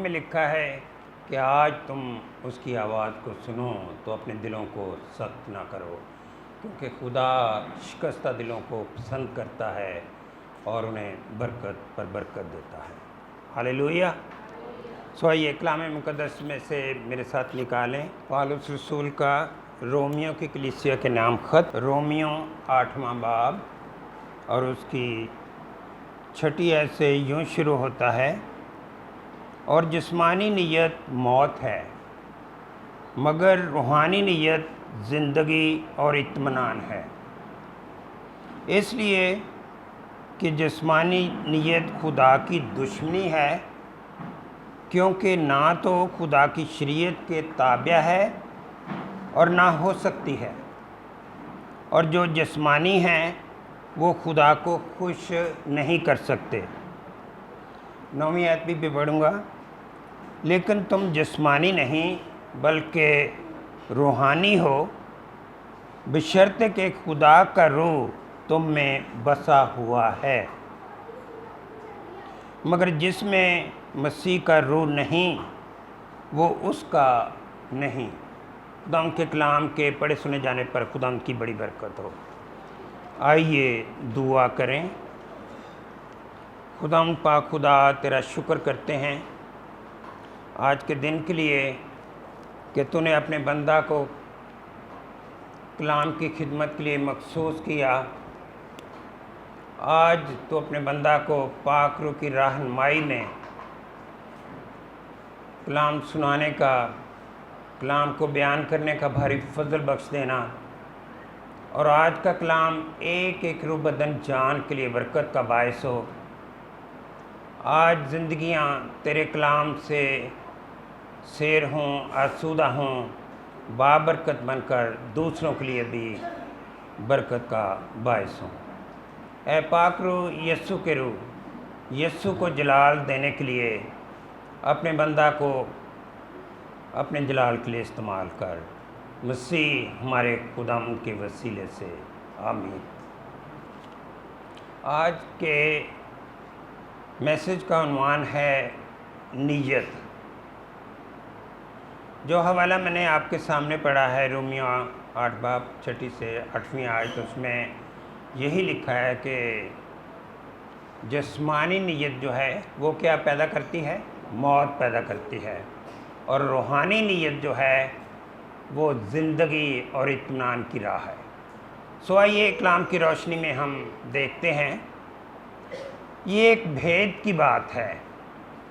میں لکھا ہے کہ آج تم اس کی آواز کو سنو تو اپنے دلوں کو سخت نہ کرو، کیونکہ خدا شکستہ دلوں کو پسند کرتا ہے اور انہیں برکت پر برکت دیتا ہے۔ ہاللیلویہ۔ آئیے کلام مقدس میں سے میرے ساتھ نکالیں پالوس رسول کا رومیو کی کلیسیا کے نام خط، رومیو 8واں باب، اور اس کی 6 آیت سے یوں شروع ہوتا ہے: اور جسمانی نیت موت ہے، مگر روحانی نیت زندگی اور اطمینان ہے۔ اس لیے کہ جسمانی نیت خدا کی دشمنی ہے، کیونکہ نہ تو خدا کی شریعت کے تابع ہے اور نہ ہو سکتی ہے، اور جو جسمانی ہیں وہ خدا کو خوش نہیں کر سکتے۔ 9ویں آیت بھی پڑھوں گا: لیکن تم جسمانی نہیں بلکہ روحانی ہو، بشرطے کہ خدا کا روح تم میں بسا ہوا ہے۔ مگر جس میں مسیح کا روح نہیں وہ اس کا نہیں۔ خدا کے کلام کے پڑھے سنے جانے پر خدا کی بڑی برکت ہو۔ آئیے دعا کریں۔ خدا پاک خدا، تیرا شکر کرتے ہیں آج کے دن کے لیے کہ تو نے اپنے بندہ کو کلام کی خدمت کے لیے مخصوص کیا۔ آج تو اپنے بندہ کو پاک روح کی رہنمائی میں کلام سنانے کا، کلام کو بیان کرنے کا بھاری فضل بخش دینا، اور آج کا کلام ایک ایک روح بدن جان کے لیے برکت کا باعث ہو۔ آج زندگیاں تیرے کلام سے سیر ہوں، آسودہ ہوں، بابرکت بن کر دوسروں کے لیے بھی برکت کا باعث ہوں۔ اے پاک روح، یسوع کے روح، یسوع کو جلال دینے کے لیے اپنے بندہ کو اپنے جلال کے لیے استعمال کر، مسیح ہمارے خدا کے وسیلے سے، آمین۔ آج کے میسج کا عنوان ہے نیت۔ جو حوالہ میں نے آپ کے سامنے پڑھا ہے رومیو 8 باب 6 سے 8ویں آیت، اس میں یہی لکھا ہے کہ جسمانی نیت جو ہے وہ کیا پیدا کرتی ہے؟ موت پیدا کرتی ہے، اور روحانی نیت جو ہے وہ زندگی اور اطمینان کی راہ ہے۔ آئیے کلام کی روشنی میں ہم دیکھتے ہیں، یہ ایک بھید کی بات ہے،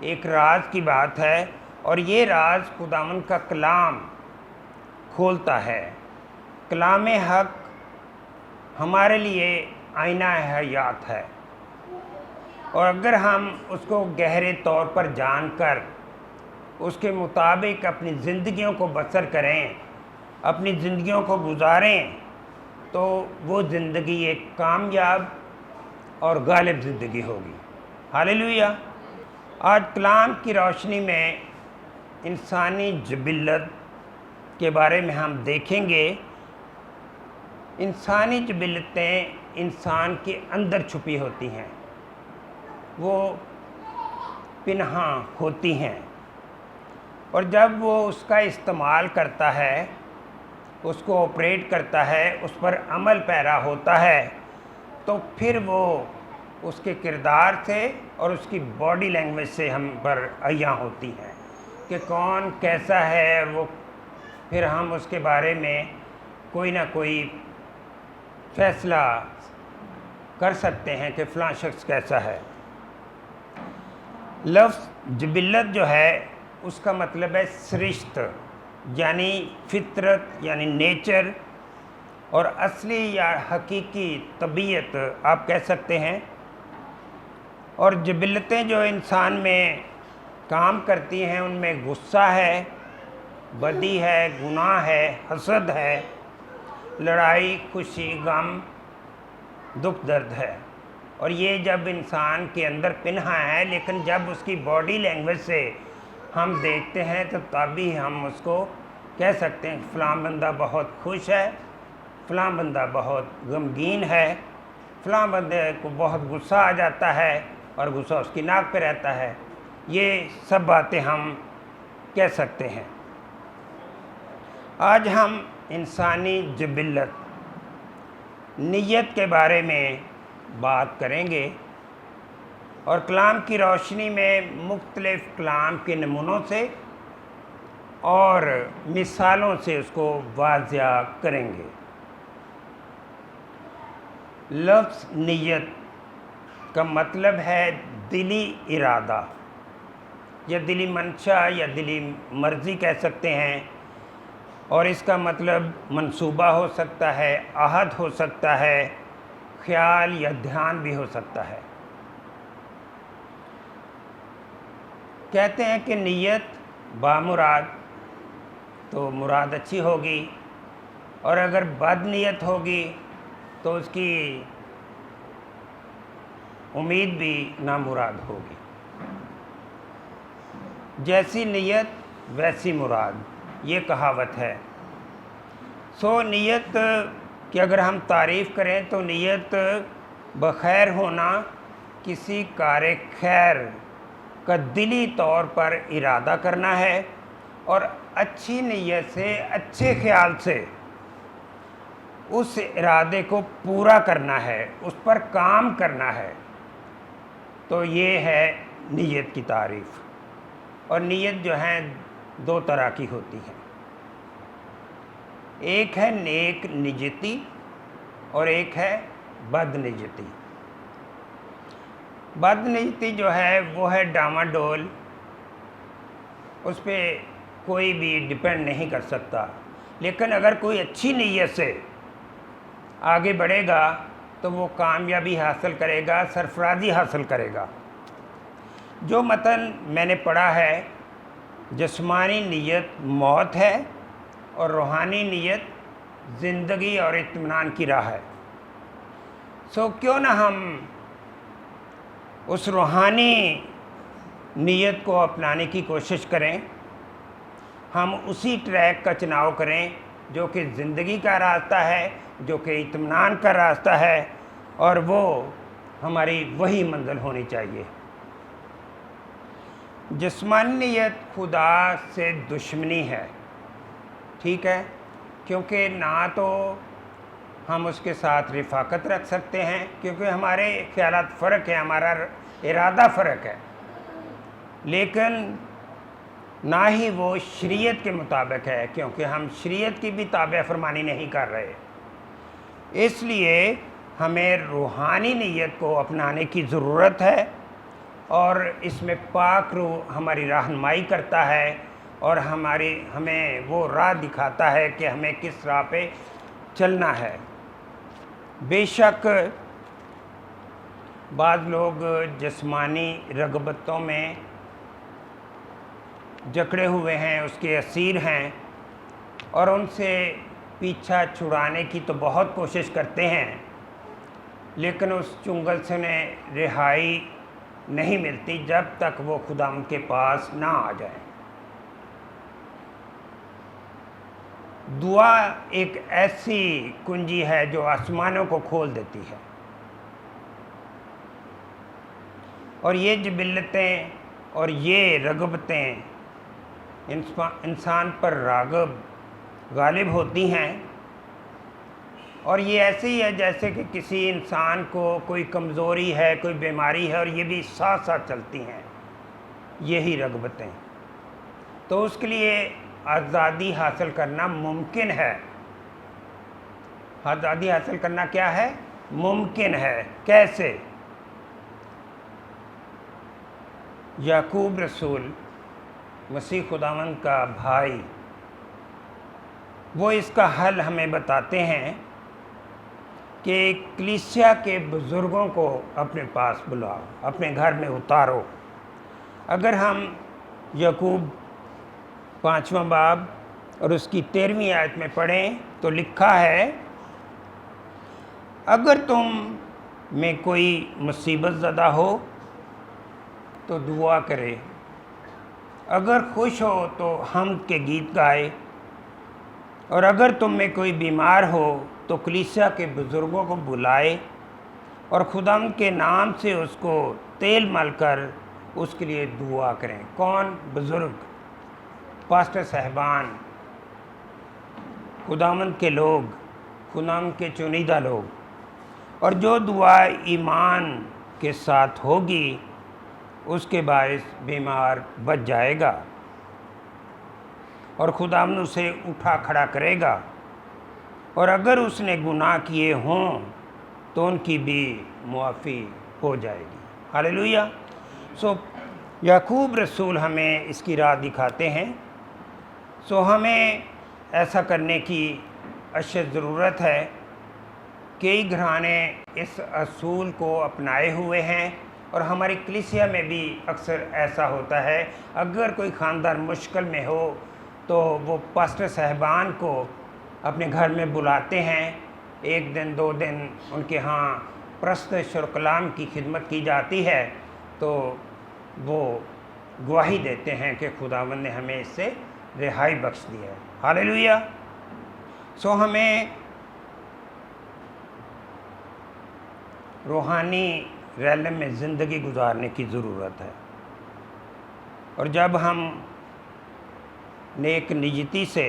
ایک راز کی بات ہے، اور یہ راز خداوند کا کلام کھولتا ہے۔ کلام حق ہمارے لیے آئینہ حیات ہے، اور اگر ہم اس کو گہرے طور پر جان کر اس کے مطابق اپنی زندگیوں کو بسر کریں، اپنی زندگیوں کو گزاریں، تو وہ زندگی ایک کامیاب اور غالب زندگی ہوگی۔ ہاللیلویہ۔ آج کلام کی روشنی میں انسانی جبلت کے بارے میں ہم دیکھیں گے۔ انسانی جبلتیں انسان کے اندر چھپی ہوتی ہیں، وہ پنہاں ہوتی ہیں، اور جب وہ اس کا استعمال کرتا ہے، اس کو آپریٹ کرتا ہے، اس پر عمل پیرا ہوتا ہے، تو پھر وہ اس کے کردار سے اور اس کی باڈی لینگویج سے ہم پر عیاں ہوتی ہیں کہ کون کیسا ہے، اور وہ پھر ہم اس کے بارے میں کوئی نہ کوئی فیصلہ کر سکتے ہیں کہ فلاں شخص کیسا ہے۔ لفظ جبلت جو ہے اس کا مطلب ہے سرشت، یعنی فطرت، یعنی نیچر، اور اصلی یا حقیقی طبیعت آپ کہہ سکتے ہیں۔ اور جبلتیں جو انسان میں کام کرتی ہیں ان میں غصہ ہے، بدی ہے، گناہ ہے، حسد ہے، لڑائی، خوشی، غم، دکھ، درد ہے، اور یہ جب انسان کے اندر پنہاں ہے، لیکن جب اس کی باڈی لینگویج سے ہم دیکھتے ہیں تو تبھی ہم اس کو کہہ سکتے ہیں فلاں بندہ بہت خوش ہے، فلاں بندہ بہت غمگین ہے، فلاں بندے کو بہت غصہ آ جاتا ہے اور غصہ اس کی ناک پہ رہتا ہے۔ یہ سب باتیں ہم کہہ سکتے ہیں۔ آج ہم انسانی جبلت نیت کے بارے میں بات کریں گے اور کلام کی روشنی میں مختلف کلام کے نمونوں سے اور مثالوں سے اس کو واضح کریں گے۔ لفظ نیت کا مطلب ہے دلی ارادہ یا دلی منشا یا دلی مرضی کہہ سکتے ہیں، اور اس کا مطلب منصوبہ ہو سکتا ہے، عہد ہو سکتا ہے، خیال یا دھیان بھی ہو سکتا ہے۔ کہتے ہیں کہ نیت بامراد تو مراد اچھی ہوگی، اور اگر بد نیت ہوگی تو اس کی امید بھی نامراد ہوگی۔ جیسی نیت ویسی مراد، یہ کہاوت ہے۔ نیت کی اگر ہم تعریف کریں تو نیت بخیر ہونا، کسی کار خیر کا دلی طور پر ارادہ کرنا ہے اور اچھی نیت سے، اچھے خیال سے اس ارادے کو پورا کرنا ہے، اس پر کام کرنا ہے۔ تو یہ ہے نیت کی تعریف۔ اور نیت جو ہے دو طرح کی ہوتی ہے، ایک ہے نیک نیتی اور ایک ہے بد نیتی۔ بد نیتی جو ہے وہ ہے ڈاواڈول، اس پہ کوئی بھی ڈپینڈ نہیں کر سکتا، لیکن اگر کوئی اچھی نیت سے آگے بڑھے گا تو وہ کامیابی حاصل کرے گا، سرفرازی حاصل کرے گا۔ جو متن میں نے پڑھا ہے، جسمانی نیت موت ہے اور روحانی نیت زندگی اور اطمینان کی راہ ہے۔ کیوں نہ ہم اس روحانی نیت کو اپنانے کی کوشش کریں، ہم اسی ٹریک کا چناؤ کریں جو کہ زندگی کا راستہ ہے، جو کہ اطمینان کا راستہ ہے، اور وہ ہماری وہی منزل ہونی چاہیے۔ جسمانی نیت خدا سے دشمنی ہے، ٹھیک ہے، کیونکہ نہ تو ہم اس کے ساتھ رفاقت رکھ سکتے ہیں، کیونکہ ہمارے خیالات فرق ہیں، ہمارا ارادہ فرق ہے، لیکن نہ ہی وہ شریعت کے مطابق ہے، کیونکہ ہم شریعت کی بھی تابع فرمانی نہیں کر رہے۔ اس لیے ہمیں روحانی نیت کو اپنانے کی ضرورت ہے، اور اس میں پاک روح ہماری رہنمائی کرتا ہے اور ہمیں وہ راہ دکھاتا ہے کہ ہمیں کس راہ پہ چلنا ہے۔ بے شک بعض لوگ جسمانی رغبتوں میں جکڑے ہوئے ہیں، اس کے اسیر ہیں، اور ان سے پیچھا چھڑانے کی تو بہت کوشش کرتے ہیں، لیکن اس چنگل سے انہیں رہائی نہیں ملتی جب تک وہ خدا ان کے پاس نہ آ جائے۔ دعا ایک ایسی کنجی ہے جو آسمانوں کو کھول دیتی ہے، اور یہ جبلتیں اور یہ رغبتیں انسان پر غالب ہوتی ہیں، اور یہ ایسے ہی ہے جیسے کہ کسی انسان کو کوئی کمزوری ہے، کوئی بیماری ہے، اور یہ بھی ساتھ ساتھ چلتی ہیں یہی رغبتیں۔ تو اس کے لیے آزادی حاصل کرنا ممکن ہے۔ آزادی حاصل کرنا کیا ہے؟ ممکن ہے۔ کیسے؟ یعقوب رسول، مسیح خداوند کا بھائی، وہ اس کا حل ہمیں بتاتے ہیں کہ کلیسیا کے بزرگوں کو اپنے پاس بلاؤ، اپنے گھر میں اتارو۔ اگر ہم یعقوب 5واں باب اور اس کی 13ویں آیت میں پڑھیں تو لکھا ہے، اگر تم میں کوئی مصیبت زدہ ہو تو دعا کرے، اگر خوش ہو تو حمد کے گیت گائے، اور اگر تم میں کوئی بیمار ہو تو کلیسیا کے بزرگوں کو بلائے اور خدا کے نام سے اس کو تیل مل کر اس کے لیے دعا کریں۔ کون؟ بزرگ، پاسٹر صاحبان، خداوند کے لوگ، خداوند کے چنیدہ لوگ۔ اور جو دعا ایمان کے ساتھ ہوگی اس کے باعث بیمار بچ جائے گا اور خداوند اسے اٹھا کھڑا کرے گا، اور اگر اس نے گناہ کیے ہوں تو ان کی بھی معافی ہو جائے گی۔ ہاللیلویہ۔ یعقوب رسول ہمیں اس کی راہ دکھاتے ہیں۔ ہمیں ایسا کرنے کی اشد ضرورت ہے۔ کئی گھرانے اس اصول کو اپنائے ہوئے ہیں، اور ہماری کلیسیا میں بھی اکثر ایسا ہوتا ہے۔ اگر کوئی خاندان مشکل میں ہو تو وہ پاسٹر صاحبان کو اپنے گھر میں بلاتے ہیں، 1 دن 2 دن ان کے ہاں پرستش اور کلام کی خدمت کی جاتی ہے، تو وہ گواہی دیتے ہیں کہ خداوند نے ہمیں اس سے رہائی بخش دی ہے۔ ہاللیلویہ۔ ہمیں روحانی ریلم میں زندگی گزارنے کی ضرورت ہے، اور جب ہم نیک نیتی سے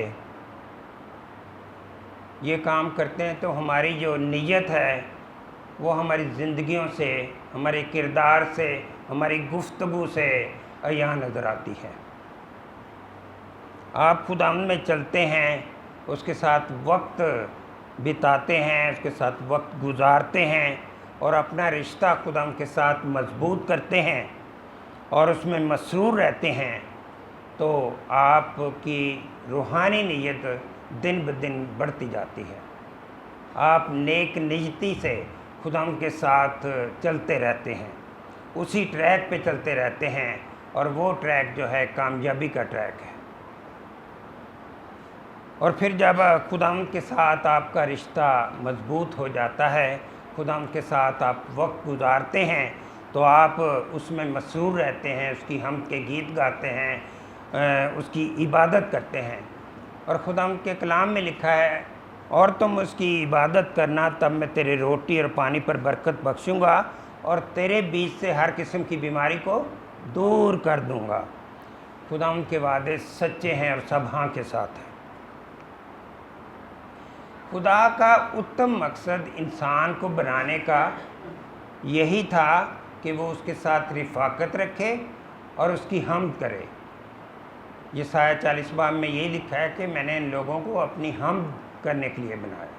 یہ کام کرتے ہیں تو ہماری جو نیت ہے وہ ہماری زندگیوں سے، ہمارے کردار سے، ہماری گفتگو سے عیاں نظر آتی ہے۔ آپ خداوند میں چلتے ہیں، اس کے ساتھ وقت بتاتے ہیں، اس کے ساتھ وقت گزارتے ہیں، اور اپنا رشتہ خداوند کے ساتھ مضبوط کرتے ہیں اور اس میں مسرور رہتے ہیں، تو آپ کی روحانی نیت دن بدن بڑھتی جاتی ہے۔ آپ نیک نیتی سے خداوند کے ساتھ چلتے رہتے ہیں، اسی ٹریک پہ چلتے رہتے ہیں، اور وہ ٹریک جو ہے کامیابی کا ٹریک ہے۔ اور پھر جب خداوند کے ساتھ آپ کا رشتہ مضبوط ہو جاتا ہے، خداوند کے ساتھ آپ وقت گزارتے ہیں، تو آپ اس میں مسرور رہتے ہیں، اس کی حمد کے گیت گاتے ہیں، اس کی عبادت کرتے ہیں۔ اور خداوند کے کلام میں لکھا ہے، اور تم اس کی عبادت کرنا، تب میں تیرے روٹی اور پانی پر برکت بخشوں گا، اور تیرے بیچ سے ہر قسم کی بیماری کو دور کر دوں گا۔ خداوند کے وعدے سچے ہیں اور سب ہاں کے ساتھ ہیں۔ خدا کا اتم مقصد انسان کو بنانے کا یہی تھا کہ وہ اس کے ساتھ رفاقت رکھے اور اس کی حمد کرے۔ یسایہ 40 باب میں یہی لکھا ہے کہ میں نے ان لوگوں کو اپنی حمد کرنے کے لیے بنایا۔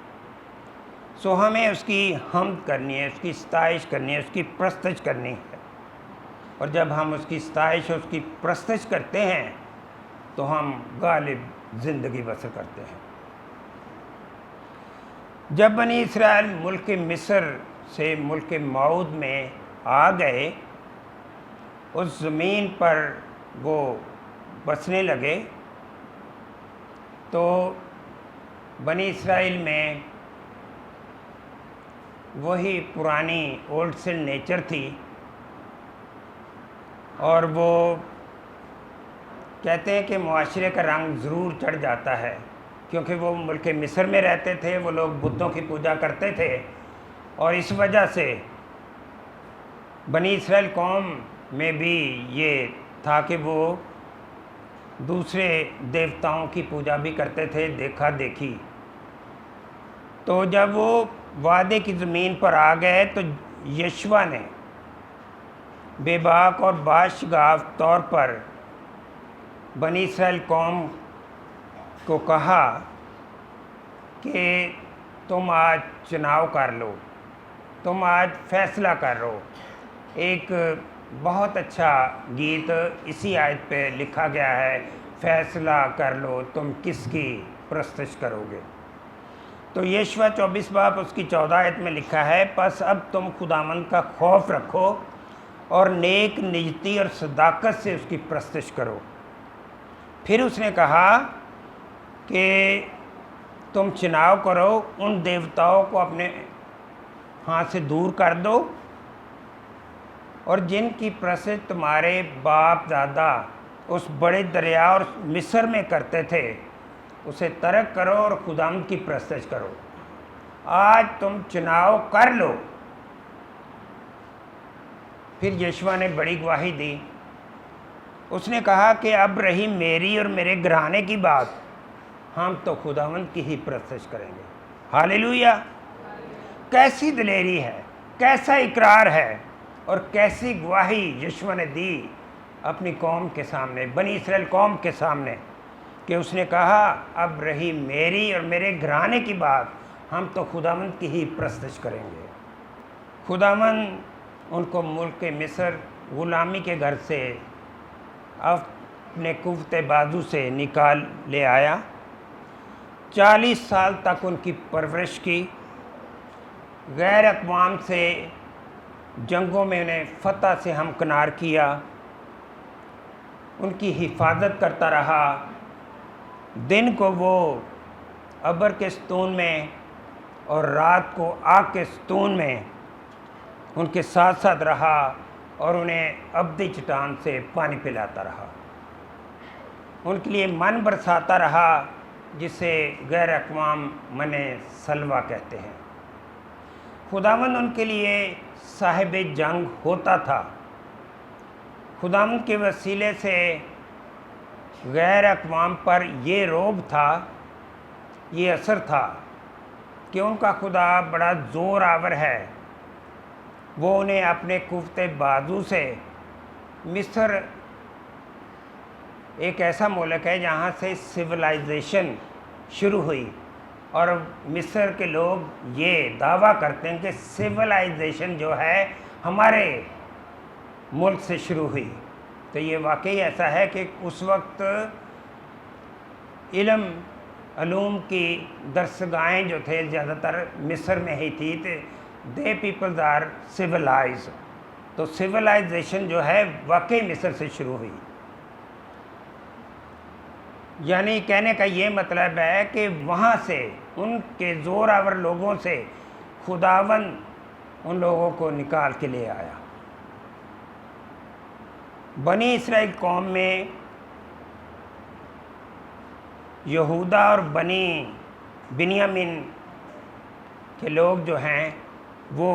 ہمیں اس کی حمد کرنی ہے، اس کی ستائش کرنی ہے، اس کی پرستش کرنی ہے، اور جب ہم اس کی ستائش اور اس کی پرستش کرتے ہیں تو ہم غالب زندگی بسر کرتے ہیں۔ جب بنی اسرائیل ملک مصر سے ملک موعود میں آ گئے، اس زمین پر وہ بسنے لگے، تو بنی اسرائیل میں وہی پرانی اولڈ سن نیچر تھی، اور وہ کہتے ہیں کہ معاشرے کا رنگ ضرور چڑھ جاتا ہے، کیونکہ وہ ملک مصر میں رہتے تھے، وہ لوگ بتوں کی پوجا کرتے تھے، اور اس وجہ سے بنی اسرائیل قوم میں بھی یہ تھا کہ وہ دوسرے دیوتاؤں کی پوجا بھی کرتے تھے، دیکھا دیکھی۔ تو جب وہ وعدے کی زمین پر آ گئے تو یشوع نے بے باک اور باشگاف طور پر بنی اسرائیل قوم کو کہا کہ تم آج چناؤ کر لو، تم آج فیصلہ کر لو۔ ایک بہت اچھا گیت اسی آیت پہ لکھا گیا ہے، فیصلہ کر لو تم کس کی پرستش کرو گے۔ تو یشوع 24 باب اس کی 14 آیت میں لکھا ہے، پس اب تم خداوند کا خوف رکھو اور نیک نیتی اور صداقت سے اس کی پرستش کرو۔ پھر اس نے کہا کہ تم چناؤ کرو، ان دیوتاؤں کو اپنے ہاں سے دور کر دو، اور جن کی پرستش تمہارے باپ دادا اس بڑے دریا اور مصر میں کرتے تھے اسے ترک کرو اور خداوند کی پرستش کرو۔ آج تم چناؤ کر لو۔ پھر یشوع نے بڑی گواہی دی اس نے کہا کہ اب رہی میری اور میرے گھرانے کی بات، ہم تو خداوند کی ہی پرستش کریں گے۔ ہاللیلویہ! کیسی دلیری ہے، کیسا اقرار ہے اور کیسی گواہی یشوع نے دی اپنی قوم کے سامنے، بنی اسرائیل قوم کے سامنے، کہ اس نے کہا اب رہی میری اور میرے گھرانے کی بات، ہم تو خداوند کی ہی پرستش کریں گے۔ خداوند ان کو ملک مصر غلامی کے گھر سے اپنے قوت بازو سے نکال لے آیا، 40 سال تک ان کی پرورش کی، غیر اقوام سے جنگوں میں انہیں فتح سے ہمکنار کیا، ان کی حفاظت کرتا رہا، دن کو وہ ابر کے ستون میں اور رات کو آگ کے ستون میں ان کے ساتھ ساتھ رہا اور انہیں ابدی چٹان سے پانی پلاتا رہا، ان کے لیے من برساتا رہا، جسے غیر اقوام من سلوہ کہتے ہیں۔ خداوند ان کے لیے صاحب جنگ ہوتا تھا۔ خداوند کے وسیلے سے غیر اقوام پر یہ رعب تھا، یہ اثر تھا کہ ان کا خدا بڑا زور آور ہے، وہ انہیں اپنے قوت بازو سے، مصر ایک ایسا ملک ہے جہاں سے سویلائزیشن شروع ہوئی، اور مصر کے لوگ یہ دعویٰ کرتے ہیں کہ سویلائزیشن جو ہے ہمارے ملک سے شروع ہوئی۔ تو یہ واقعی ایسا ہے کہ اس وقت علوم کی درسگاہیں جو تھے زیادہ تر مصر میں ہی تھی، دے پیپلز آر سویلائز، تو سویلائزیشن جو ہے واقعی مصر سے شروع ہوئی۔ یعنی کہنے کا یہ مطلب ہے کہ وہاں سے، ان کے زور آور لوگوں سے خداوند ان لوگوں کو نکال کے لے آیا۔ بنی اسرائیل قوم میں یہودا اور بنیامین کے لوگ جو ہیں وہ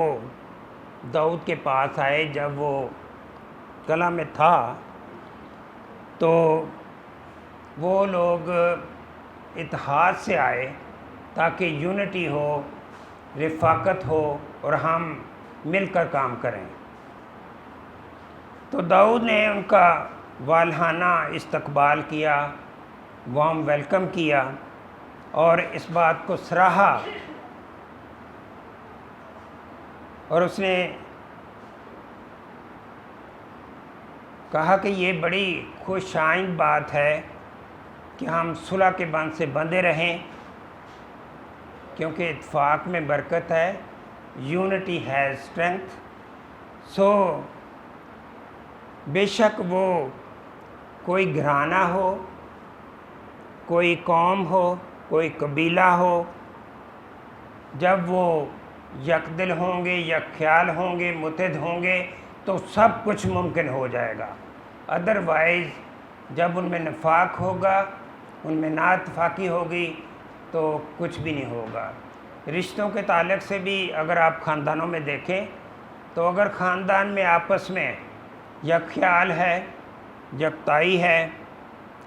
داؤد کے پاس آئے جب وہ قلعہ میں تھا، تو وہ لوگ اتحاد سے آئے تاکہ یونٹی ہو، رفاقت ہو اور ہم مل کر کام کریں۔ تو داؤد نے ان کا والہانہ استقبال کیا، وارم ویلکم کیا، اور اس بات کو سراہا، اور اس نے کہا کہ یہ بڑی خوش آئند بات ہے کہ ہم صلح کے بند سے بندھے رہیں، کیونکہ اتفاق میں برکت ہے، یونٹی ہیز اسٹرینتھ۔ سو بے شک وہ کوئی گھرانہ ہو، کوئی قوم ہو، کوئی قبیلہ ہو، جب وہ یک دل ہوں گے، یک خیال ہوں گے، متحد ہوں گے تو سب کچھ ممکن ہو جائے گا۔ ادروائز جب ان میں نفاق ہوگا، ان میں نا اتفاقی ہوگی تو کچھ بھی نہیں ہوگا۔ رشتوں کے تعلق سے بھی اگر آپ خاندانوں میں دیکھیں تو اگر خاندان میں آپس میں یک خیال ہے، یکتائی ہے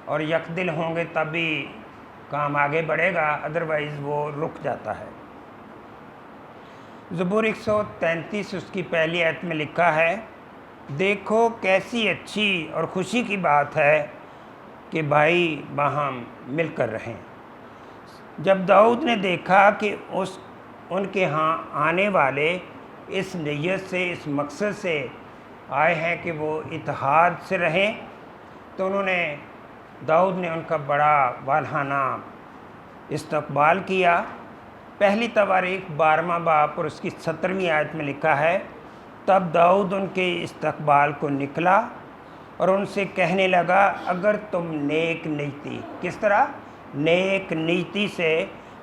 اور یک دل ہوں گے تبھی کام آگے بڑھے گا، ادروائز وہ رک جاتا ہے۔ زبور 133 اس کی پہلی آیت میں لکھا ہے، دیکھو کیسی اچھی اور خوشی کی بات ہے کہ بھائی باہم مل کر رہیں۔ جب داؤد نے دیکھا کہ ان کے ہاں آنے والے اس نیت سے، اس مقصد سے آئے ہیں کہ وہ اتحاد سے رہیں، تو داؤد نے ان کا بڑا والہانہ استقبال کیا۔ پہلی تواریخ 12واں باب اور اس کی 17ویں آیت میں لکھا ہے، تب داؤد ان کے استقبال کو نکلا اور ان سے کہنے لگا، اگر تم نیک نیتی، کس طرح؟ نیک نیتی سے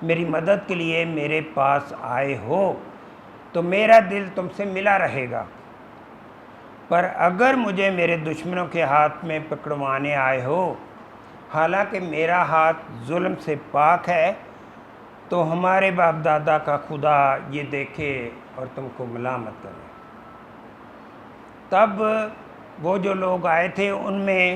میری مدد کے لیے میرے پاس آئے ہو تو میرا دل تم سے ملا رہے گا، پر اگر مجھے میرے دشمنوں کے ہاتھ میں پکڑوانے آئے ہو، حالانکہ میرا ہاتھ ظلم سے پاک ہے، تو ہمارے باپ دادا کا خدا یہ دیکھے اور تم کو ملامت کرے۔ تب وہ جو لوگ آئے تھے ان میں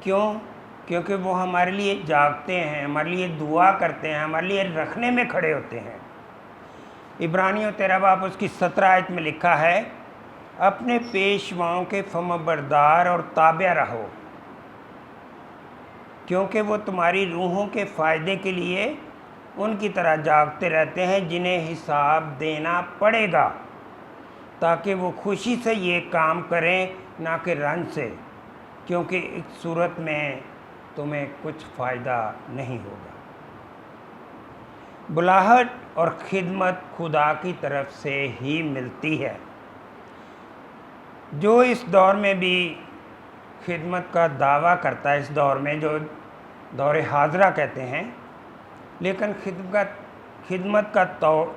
کیوں؟ کیونکہ وہ ہمارے لیے جاگتے ہیں، ہمارے لیے دعا کرتے ہیں، ہمارے لیے رکھنے میں کھڑے ہوتے ہیں۔ عبرانیوں 13 باب اس کی 17 آیت میں لکھا ہے، اپنے پیشواؤں کے فرمانبردار اور تابع رہو، کیونکہ وہ تمہاری روحوں کے فائدے کے لیے ان کی طرح جاگتے رہتے ہیں جنہیں حساب دینا پڑے گا، تاکہ وہ خوشی سے یہ کام کریں نہ کہ رنج سے، کیونکہ اس صورت میں تمہیں کچھ فائدہ نہیں ہوگا۔ بلاہٹ اور خدمت خدا کی طرف سے ہی ملتی ہے۔ جو اس دور میں بھی خدمت کا دعویٰ کرتا ہے، اس دور میں جو دور حاضرہ کہتے ہیں، لیکن خدمت کا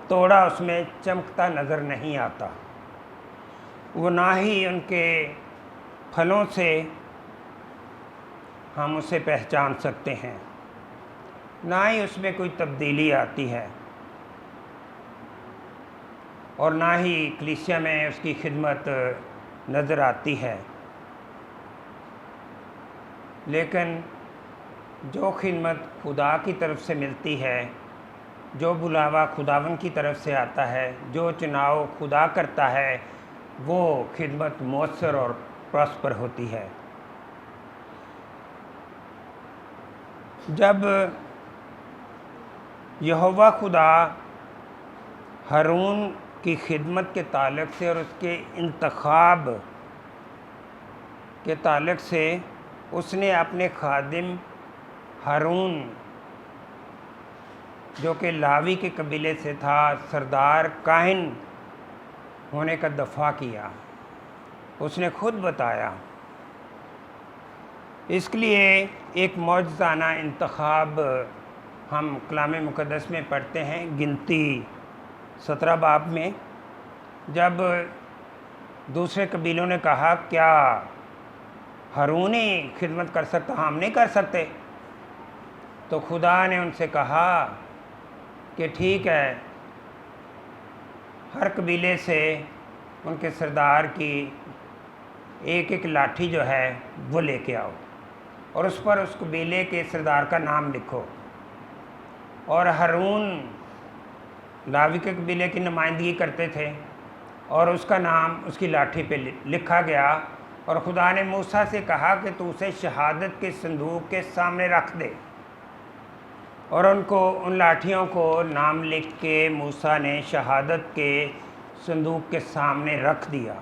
توڑا اس میں چمکتا نظر نہیں آتا، وہ نہ ہی ان کے پھلوں سے ہم اسے پہچان سکتے ہیں، نہ ہی اس میں کوئی تبدیلی آتی ہے، اور نہ ہی کلیسیا میں اس کی خدمت نظر آتی ہے۔ لیکن جو خدمت خدا کی طرف سے ملتی ہے، جو بلاوا خداوند کی طرف سے آتا ہے، جو چناؤ خدا کرتا ہے، وہ خدمت مؤثر اور پراسپر ہوتی ہے۔ جب یہوہ خدا ہارون کی خدمت کے تعلق سے اور اس کے انتخاب کے تعلق سے اس نے اپنے خادم ہارون، جو کہ لاوی کے قبیلے سے تھا، سردار کاہن ہونے کا دفاع کیا، اس نے خود بتایا۔ اس کے لیے ایک معجزانہ انتخاب ہم کلام مقدس میں پڑھتے ہیں، گنتی 17 باب میں، جب دوسرے قبیلوں نے کہا کیا ہارون ہی خدمت کر سکتا، ہم نہیں کر سکتے، تو خدا نے ان سے کہا کہ ٹھیک ہے، ہر قبیلے سے ان کے سردار کی ایک ایک لاٹھی جو ہے وہ لے کے آؤ، اور اس پر اس قبیلے کے سردار کا نام لکھو۔ اور ہارون لاوی کے قبیلے کی نمائندگی کرتے تھے، اور اس کا نام اس کی لاٹھی پہ لکھا گیا، اور خدا نے موسیٰ سے کہا کہ تو اسے شہادت کے صندوق کے سامنے رکھ دے، اور ان لاٹھیوں کو نام لکھ کے موسیٰ نے شہادت کے صندوق کے سامنے رکھ دیا۔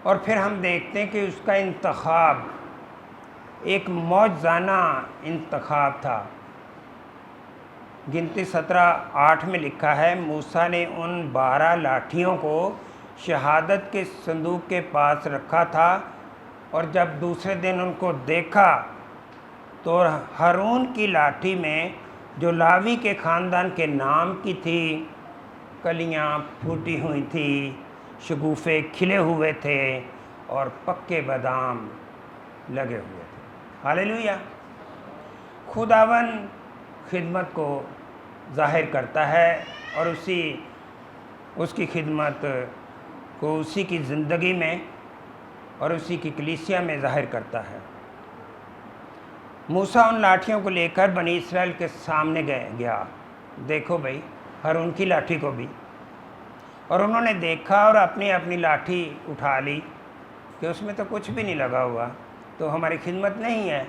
اور پھر ہم دیکھتے ہیں کہ اس کا انتخاب ایک معجزانہ انتخاب تھا۔ گنتی 17:8 میں لکھا ہے، موسیٰ نے ان 12 لاٹھیوں کو شہادت کے صندوق کے پاس رکھا تھا، اور جب دوسرے دن ان کو دیکھا تو ہارون کی لاٹھی میں جو لاوی کے خاندان کے نام کی تھی، کلیاں پھوٹی ہوئی تھی، شگوفے کھلے ہوئے تھے، اور پکے بادام لگے ہوئے تھے۔ ہاللیلویہ! خداوند خدمت کو ظاہر کرتا ہے، اور اس کی خدمت کو اسی کی زندگی میں اور اسی کی کلیسیا میں ظاہر کرتا ہے۔ موسیٰ ان لاٹھیوں کو لے کر بنی اسرائیل کے سامنے گیا، دیکھو بھائی ہارون کی لاٹھی کو بھی، اور انہوں نے دیکھا اور اپنی اپنی لاٹھی اٹھا لی کہ اس میں تو کچھ بھی نہیں لگا ہوا، تو ہماری خدمت نہیں ہے۔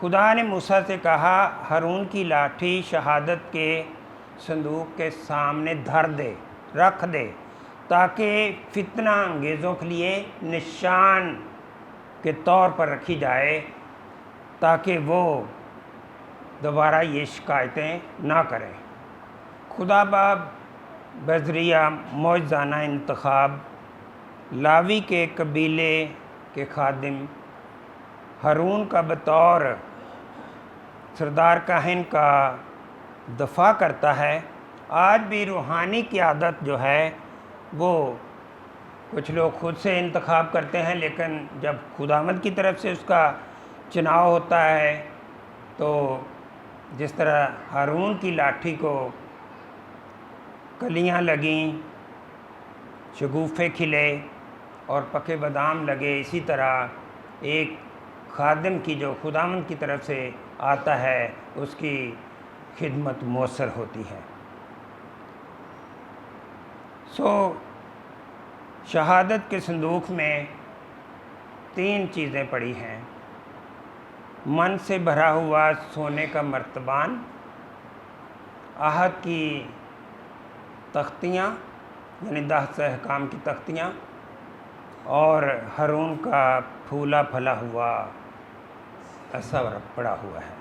خدا نے موسیٰ سے کہا، ہارون کی لاٹھی شہادت کے صندوق کے سامنے دھر دے، رکھ دے، تاکہ فتنہ انگیزوں کے لیے نشان کے طور پر رکھی جائے، تاکہ وہ دوبارہ یہ شکایتیں نہ کریں۔ خدا باپ بذریعہ معجزانہ انتخاب لاوی کے قبیلے کے خادم ہارون کا بطور سردار کاہن کا دفاع کرتا ہے۔ آج بھی روحانی قیادت جو ہے وہ کچھ لوگ خود سے انتخاب کرتے ہیں، لیکن جب خداوند کی طرف سے اس کا چناؤ ہوتا ہے تو جس طرح ہارون کی لاٹھی کو کلیاں لگیں، شگوفے کھلے اور پکے بادام لگے، اسی طرح ایک خادم کی جو خداوند کی طرف سے آتا ہے اس کی خدمت مؤثر ہوتی ہے۔ شہادت کے صندوق میں 3 چیزیں پڑی ہیں: من سے بھرا ہوا سونے کا مرتبان، عہد کی تختیاں یعنی 10 احکام کی تختیاں، اور ہارون کا پھولا پھلا ہوا عصا پڑا ہوا ہے۔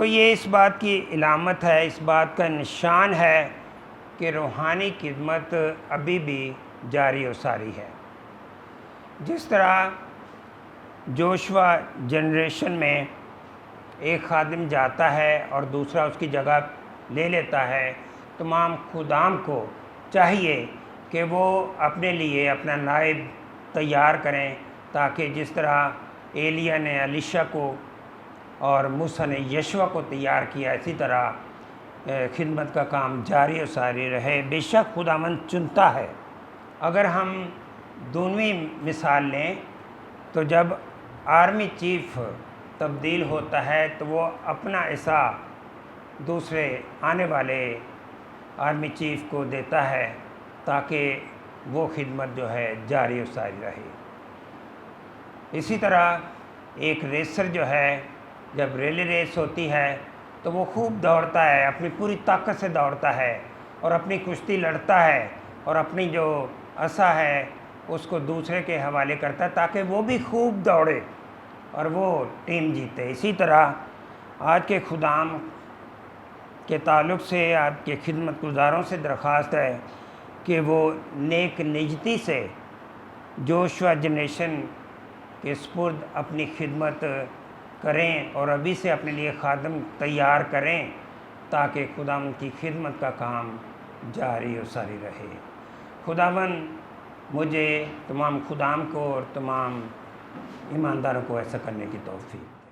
یہ اس بات کی علامت ہے، اس بات کا نشان ہے کہ روحانی خدمت ابھی بھی جاری و ساری ہے۔ جس طرح جوشوا جنریشن میں ایک خادم جاتا ہے اور دوسرا اس کی جگہ لے لیتا ہے، تمام خدام کو چاہیے کہ وہ اپنے لیے اپنا نائب تیار کریں، تاکہ جس طرح ایلیہ نے الیشا کو اور موسیٰ نے یشوع کو تیار کیا، اسی طرح خدمت کا کام جاری و ساری رہے۔ بے شک خداوند چنتا ہے۔ اگر ہم دونویں مثال لیں تو جب آرمی چیف تبدیل ہوتا ہے تو وہ اپنا حصہ دوسرے آنے والے آرمی چیف کو دیتا ہے تاکہ وہ خدمت جو ہے جاری و ساری رہے۔ اسی طرح ایک ریسر جو ہے جب ریلی ریس ہوتی ہے تو وہ خوب دوڑتا ہے، اپنی پوری طاقت سے دوڑتا ہے اور اپنی کشتی لڑتا ہے اور اپنی جو عصا ہے اس کو دوسرے کے حوالے کرتا ہے تاکہ وہ بھی خوب دوڑے اور وہ ٹیم جیتے۔ اسی طرح آج کے خدام کے تعلق سے آج کے خدمت گزاروں سے درخواست ہے کہ وہ نیک نیتی سے جوشوا جنریشن کے سپرد اپنی خدمت کریں اور ابھی سے اپنے لیے خادم تیار کریں تاکہ خداوند کی خدمت کا کام جاری و ساری رہے۔ خداوند مجھے، تمام خدام کو اور تمام ایمانداروں کو ایسا کرنے کی توفیق۔